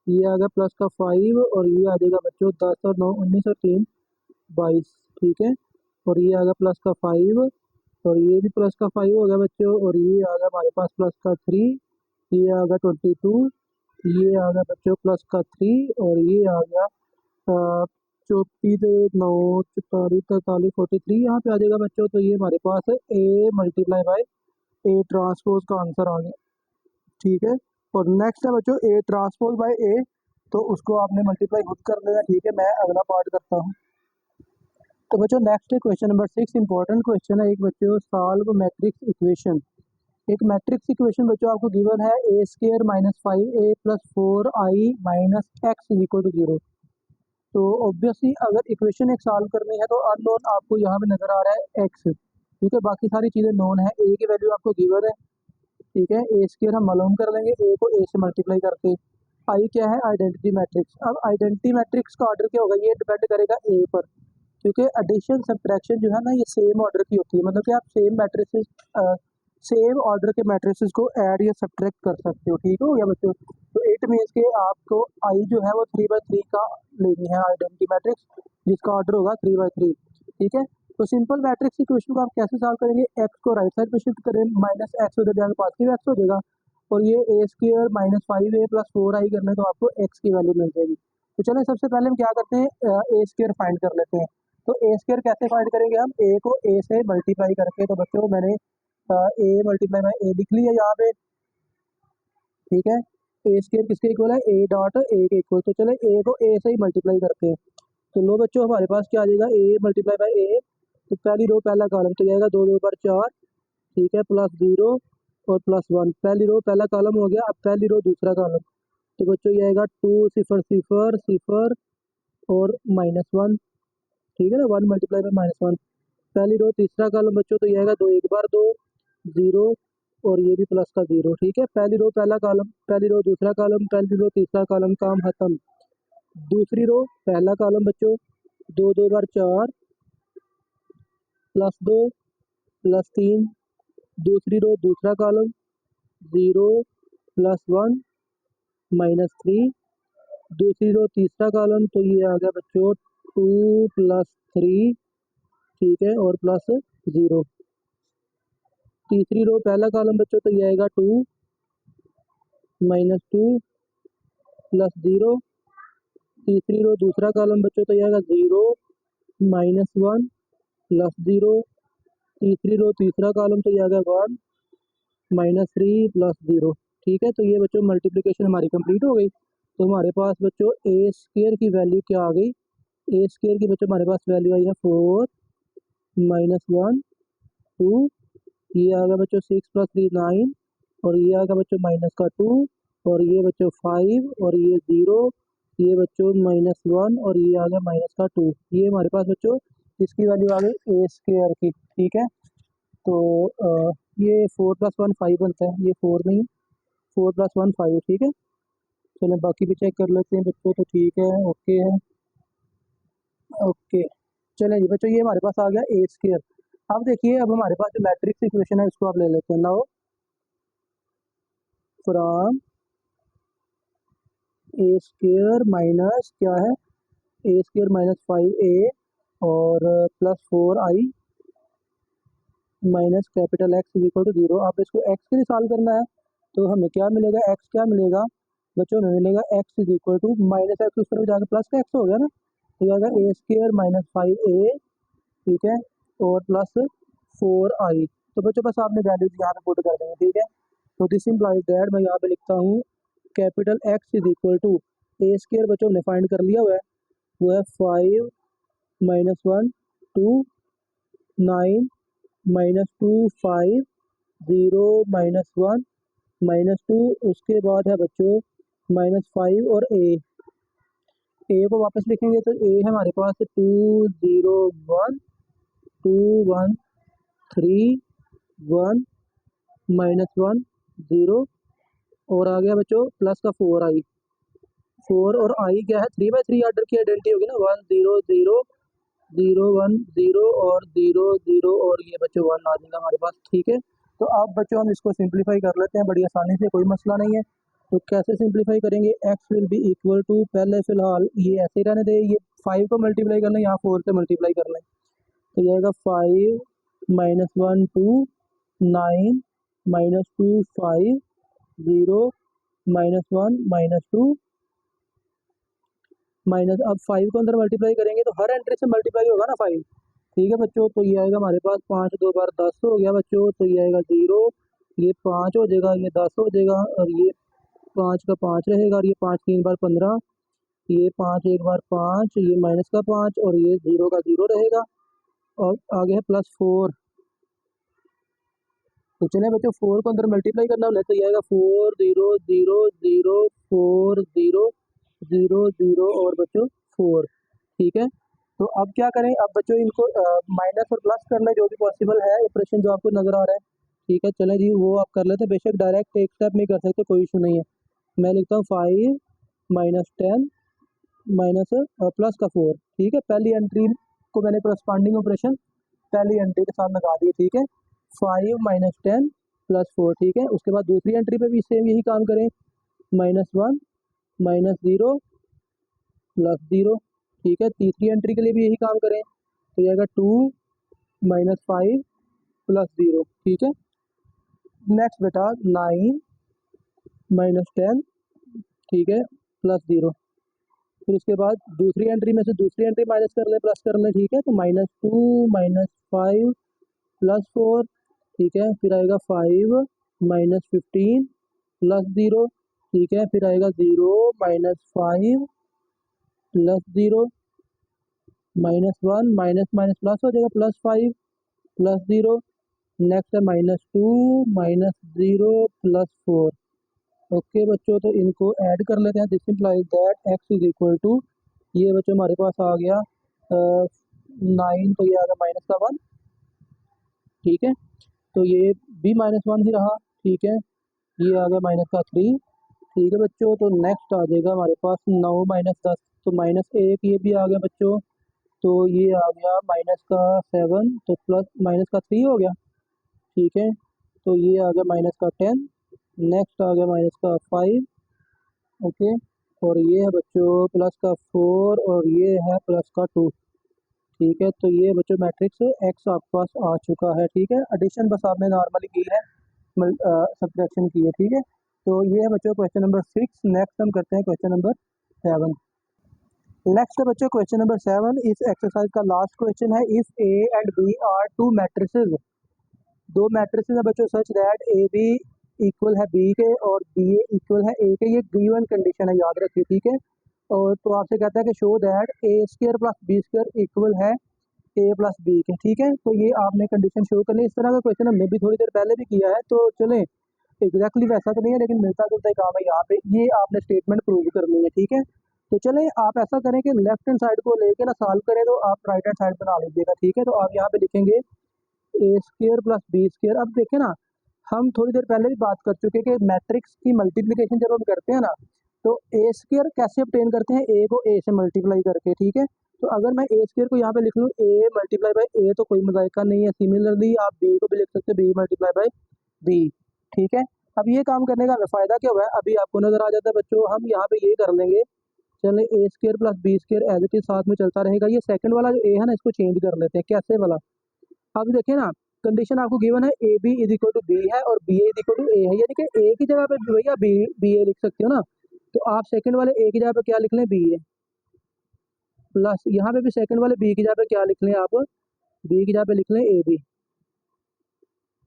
S1: ये आ गया प्लस का 5, और ये आ जाएगा बच्चों 10 और 9 19 और 3 22, ठीक है, और ये आ गया प्लस का 5, और ये भी प्लस का 5 हो गया बच्चों, और ये आ गया हमारे पास प्लस का 3, ये आ गया 22, ये आ गया बच्चों प्लस का 3, और ये आ गया 34 9 44 43 43 यहाँ पे आ जाएगा बच्चों। तो ये हमारे पास है A multiply by A transpose का आंसर आ गया, ठीक है। और नेक्स्ट है बच्चों ए ट्रांसपोज बाय ए, तो उसको आपने मल्टीप्लाई खुद कर लेना, ठीक है। मैं अगला पार्ट करता हूँ। तो बच्चों नेक्स्ट है क्वेश्चन नंबर 6, इंपॉर्टेंट क्वेश्चन है। एक बच्चों सॉल्व मैट्रिक्स इक्वेशन। एक मैट्रिक्स इक्वेशन बच्चों आपको गिवन है a² - 5a + 4i - x = 0। तो ऑब्वियसली अगर इक्वेशन एक सॉल्व करनी है तो अननोन आपको यहाँ पे नजर आ रहा है x, ठीक है, बाकी सारी चीजें नोन है। a की वैल्यू आपको गिवन है, ठीक है, a² हम मालूम कर लेंगे, a को a से मल्टीप्लाई करके। आई क्या है, आइडेंटिटी मैट्रिक्स। अब आइडेंटिटी मैट्रिक्स का ऑर्डर क्या होगा, ये डिपेंड करेगा a पर, क्योंकि एडिशन सब्ट्रैक्शन जो है ना, ये सेम ऑर्डर की होती है, मतलब कि आप सेम मैट्रिसेस सेम ऑर्डर के मैट्रिसेस को ऐड या सब्ट्रैक्ट कर सकते हो, ठीक हो गया बच्चों। तो इट मीन्स के आपको आई जो है वो 3/3 का लेनी है आइडेंटिटी मैट्रिक्स, जिसका ऑर्डर होगा 3/3, ठीक है। तो सिंपल मैट्रिक्स इक्वेशन को आप कैसे सॉल्व करेंगे, एक्स को राइट साइड पे शिफ्ट करें, -x उधर जाकर पॉजिटिव x हो जाएगा, और ये a² - 5a + 4i करना है तो आपको x की वैल्यू मिल जाएगी। तो चलें सबसे पहले हम क्या करते हैं, a² फाइंड कर लेते हैं। तो a² कैसे फाइंड करेंगे हम, a को a से मल्टीप्लाई करके। तो बच्चों मैंने a मल्टीप्लाई बाय a लिख लिया यहाँ पे, ठीक है। a² किसके इक्वल है, a डॉट a के इक्वल। तो चले a को a से ही मल्टीप्लाई करते हैं। तो लो बच्चों हमारे पास क्या आ जाएगा, a मल्टीप्लाई बाय a, तो पहली रो पहला कॉलम तो जाएगा 2 2 पर 4, ठीक है, +0 और +1। पहली रो पहला कॉलम हो गया। अब पहली रो दूसरा कॉलम, तो बच्चों ये आएगा 2 0 0 0 और -1, ठीक है ना, 1 मल्टीप्लाई बाय -1। पहली रो तीसरा कॉलम बच्चों, तो ये आएगा 2 1 बार 2 0 और ये भी प्लस का 0, ठीक है। पहली रो पहला कॉलम, पहली रो दूसरा कॉलम, पहली रो तीसरा कॉलम, काम खत्म। दूसरी रो पहला कॉलम बच्चों, 2 2 बार 4 +2 +3, दूसरी रो दूसरा कॉलम 0 +1 -3, दूसरी रो तीसरा कॉलम, तो ये आ गया बच्चों 2 +3, ठीक है, और +0। तीसरी रो पहला कॉलम बच्चों, तो ये आएगा 2 -2 +0, तीसरी रो दूसरा कॉलम बच्चों, तो ये आएगा 0 -1 +0, तीसरी रो तीसरा कॉलम, तो ये आ गया 1 -3 +0, ठीक है। तो ये बच्चों मल्टीप्लिकेशन हमारी कंप्लीट हो गई। तो हमारे पास बच्चों ए स्क्वायर की वैल्यू क्या आ गई, ए स्क्वायर की बच्चों हमारे पास वैल्यू आई है 4 -1 2, ये आ गया बच्चों 6 + 3 9, और ये आ गया बच्चों माइनस का 2, और ये बच्चों 5, और ये 0, ये बच्चों -1, और ये आ गया माइनस का 2। ये हमारे पास बच्चों इसकी वैल्यू आ गई ए स्क्वायर की, ठीक है। तो ये 4 + 1 5 बनता है, ये 4 नहीं, 4 + 1 5, ठीक है। चलो बाकी भी चेक कर लेते हैं बच्चों, तो ठीक है, ओके है, ओके। चलें जी बच्चों, ये हमारे पास आ गया ए स्क्वायर। अब देखिए, अब हमारे पास जो मैट्रिक्स इक्वेशन है उसको आप ले लेते हैं। Now from A square minus क्या है, ए स्क्वायर -5a और +4i minus capital X equal to 0। आप इसको एक्स के लिए सॉल्व करना है, तो हमें क्या मिलेगा, एक्स क्या मिलेगा बच्चों, हमें मिलेगा X is equal to -X, उस तरफ जाकर प्लस का एक्स हो गया ना, तो आएगा ए स्क्वायर -5a, ठीक है, और +4i। तो बच्चों बस आपने वैल्यूज यहाँ पे पुट कर देंगे, ठीक है। तो दिस इम्प्लाइज दैट, मैं यहाँ पे लिखता हूँ capital X is equal to, A square बच्चों हमने फाइंड कर लिया हुआ है, वो है 5 -1 2 9 -2 5 0 -1 -2, उसके बाद है बच्चों -5 और ए को वापस लिखेंगे, तो ए है हमारे पास 2 0 1 2 1 3 1 -1 0, और आ गया बच्चों प्लस का 4i, 4 और आई क्या है, 3/3 आर्डर की आइडेंटिटी होगी ना, 1 0 0 0 1 0 और 0 0, और ये बच्चों 1 आ जाएगा हमारे पास, ठीक है। तो अब बच्चों हम इसको सिंप्लीफाई कर लेते हैं बड़ी आसानी से, कोई मसला नहीं है। तो कैसे सिंप्लीफाई करेंगे, x will be equal to, पहले फिलहाल ये ऐसे ही रहने दे, ये 5 को मल्टीप्लाई कर लें, यहाँ 4 से मल्टीप्लाई कर लें, तो ये आएगा 5 -1 2 9 -2 5 0 -1 -2 माइनस, अब 5 को अंदर मल्टीप्लाई करेंगे तो हर एंट्री से मल्टीप्लाई होगा ना 5, ठीक है बच्चों। तो ये आएगा हमारे पास 5 2 बार 10 हो गया बच्चों, तो ये आएगा 0, ये 5 हो जाएगा, ये 10 हो जाएगा, और ये 5 का 5 रहेगा, और ये 5 3 बार 15, ये 5 1 बार 5, ये माइनस का 5, और ये 0 का 0 रहेगा, और आगे है +4। तो चलिए बच्चों 4 को अंदर मल्टीप्लाई करना होना, तो ये आएगा 4 0 0 0 4 0 0 0 और बच्चों 4, ठीक है। तो अब क्या करें, अब बच्चों इनको माइनस और प्लस कर लें, जो भी पॉसिबल है ऑपरेशन जो आपको नज़र आ रहा है, ठीक है। चलें जी, वो आप कर लेते हैं, बेशक डायरेक्ट एक स्टेप में कर सकते, कोई इशू नहीं है। मैं लिखता हूँ 5 -10 माइनस प्लस का 4, ठीक है। पहली एंट्री को मैंने करस्पॉन्डिंग ऑपरेशन पहली एंट्री के साथ लगा दिए, ठीक है। 5 -10 +4, ठीक है। उसके बाद दूसरी एंट्री पे भी सेम यही काम करें, -1 -0 +0, ठीक है। तीसरी एंट्री के लिए भी यही काम करें, तो ये आएगा 2 -5 +0, ठीक है। नेक्स्ट बेटा 9 -10, ठीक है, +0। फिर उसके बाद दूसरी एंट्री में से दूसरी एंट्री माइनस कर लें, प्लस कर लें, ठीक है। तो -2 -5 +4, ठीक है। फिर आएगा 5 -15 +0, ठीक है। फिर आएगा 0 -5 +0 -1 माइनस माइनस प्लस हो जाएगा, +5 +0। नेक्स्ट है -2 -0 +4, ओके बच्चों, तो इनको ऐड कर लेते हैं। This implies that x is equal to, ये बच्चों हमारे पास आ गया 9, तो ये आ गया -1। ठीक है, तो ये भी -1 ही रहा। ठीक है, ये आ गया -3। ठीक है बच्चों, तो नेक्स्ट आ जाएगा हमारे पास 9 -10, तो -1 ये भी आ गया बच्चों। तो ये आ गया -7, तो प्लस -3 हो गया। ठीक है, तो ये आ गया -10। नेक्स्ट आ गया -5। ओके, और ये है बच्चों +4, और ये है +2। ठीक है, तो ये बच्चों मैट्रिक्स एक्स आपके पास आ चुका है। ठीक है, एडिशन बस आपने नॉर्मली की है, सब्ट्रैक्शन की है। ठीक है, तो ये है बच्चों क्वेश्चन नंबर 6। नेक्स्ट हम करते हैं क्वेश्चन नंबर 7। नेक्स्ट है बच्चों क्वेश्चन नंबर 7। इस एक्सरसाइज का लास्ट क्वेश्चन है। If a and b are two matrices, दो मैट्रिसेस है बच्चों, such that a b equal है बी के और बी ए इक्वल है ए के। ये गिवन कंडीशन है, याद रखिए। ठीक है, और तो आपसे कहता है कि show that a square plus B square equal है ए प्लस बी के। ठीक है, तो ये आपने कंडीशन शो करनी है। इस तरह का क्वेश्चन हमने भी थोड़ी देर पहले भी किया है, तो चलें एग्जैक्टली वैसा तो नहीं है, लेकिन मिलता जुलता ही काम है यहाँ पे। ये आपने स्टेटमेंट प्रूव करनी है। ठीक है, तो चलें आप ऐसा करें कि लेफ्ट हैंड साइड को लेके ना सॉल्व करें, तो आप राइट हैंड साइड बना लीजिएगा। ठीक है, तो आप यहाँ पे लिखेंगे ए स्क्वायर प्लस बी स्क्वायर। अब देखें ना, हम थोड़ी देर पहले भी बात कर चुके कि मैट्रिक्स की मल्टीप्लिकेशन जब हम करते हैं ना, तो ए स्क्वायर कैसे ऑब्टेन करते हैं, ए को ए से मल्टीप्लाई करके। ठीक है, तो अगर मैं ए स्क्वायर को यहाँ पे लिख लूँ ए मल्टीप्लाई बाई ए, तो कोई मजाइका नहीं है। सिमिलरली आप बी को भी लिख सकते हैं बी मल्टीप्लाई बाई बी। ठीक है, अब ये काम करने का फायदा क्या हुआ है अभी आपको नजर आ जाता है बच्चों। हम यहाँ पे ये कर लेंगे, चले A square plus B square as it is साथ में चलता रहेगा। ये सेकंड वाला जो ए है ना, इसको चेंज कर लेते हैं। कैसे वाला, अब देखिए ना, कंडीशन आपको गिवन है A B is equal to B है और B A is equal to A है, यानी कि ए की जगह पे भैया बी बी ए लिख सकते हो ना। तो आप सेकंड वाले ए की जगह पे क्या लिख लें, बी ए, प्लस यहाँ पे भी सेकंड वाले बी की जगह पे क्या लिख लें, आप बी की जगह पे लिख लें ए बी।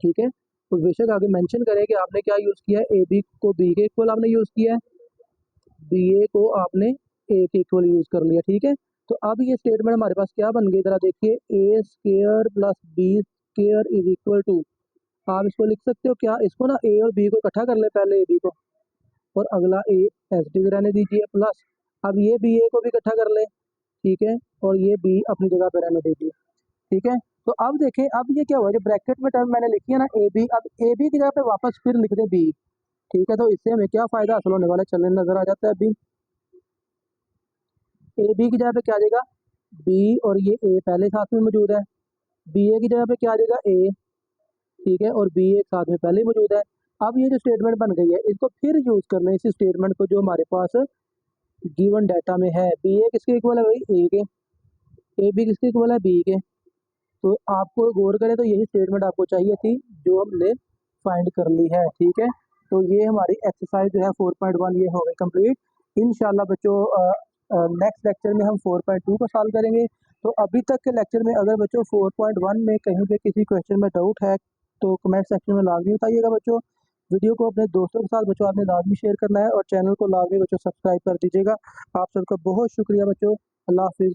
S1: ठीक है, तो बेशक आगे मेंशन करें कि आपने क्या यूज़ किया है, ए बी को बी के इक्वल आपने यूज़ किया है, बी ए को आपने ए के इक्वल यूज़ कर लिया। ठीक है, तो अब ये स्टेटमेंट हमारे पास क्या बन गई, जरा देखिए, A square plus B square is equal to, आप इसको लिख सकते हो क्या, इसको ना ए और बी को इकट्ठा कर ले पहले, ए बी को, और अगला ए एस डी रहने दीजिए, प्लस अब ये बी ए को भी इकट्ठा कर ले। ठीक है, और ये बी अपनी जगह पर रहने दीजिए। ठीक है, तो अब देखें, अब ये क्या हुआ, जो ब्रैकेट में टर्म मैंने लिखी है ना ए बी, अब ए बी की जगह पे वापस फिर लिख दें बी। ठीक है, तो इससे हमें क्या फायदा हासिल होने वाला है, चलने नजर आ जाता है अभी। ए बी की जगह पे क्या आ जाएगा, बी, और ये ए पहले साथ में मौजूद है, बी ए की जगह पे क्या आ जाएगा, ए। ठीक है, और बी ए साथ में पहले ही मौजूद है। अब ये जो स्टेटमेंट बन गई है, इसको फिर यूज करना है, इसी स्टेटमेंट को जो हमारे पास गिवन डाटा में है। बी ए किसके इक्वल है भाई, ए के, ए बी किसके इक्वल है, बी के। तो आपको गौर करें तो यही स्टेटमेंट आपको चाहिए थी, जो हमने फाइंड कर ली है। ठीक है, तो ये हमारी एक्सरसाइज जो है 4.1 ये हो गई कंप्लीट। इंशाल्लाह बच्चों नेक्स्ट लेक्चर में हम 4.2 को सॉल्व करेंगे। तो अभी तक के लेक्चर में अगर बच्चों 4.1 में कहीं पे किसी क्वेश्चन में डाउट है, तो कमेंट सेक्शन में लाजमी बताइएगा बच्चों। वीडियो को अपने दोस्तों के साथ बच्चों आपने लाजमी शेयर करना है, और चैनल को लाजमी बच्चों सब्सक्राइब कर दीजिएगा। आप सबका बहुत शुक्रिया बच्चों, अल्लाह हाफिज़।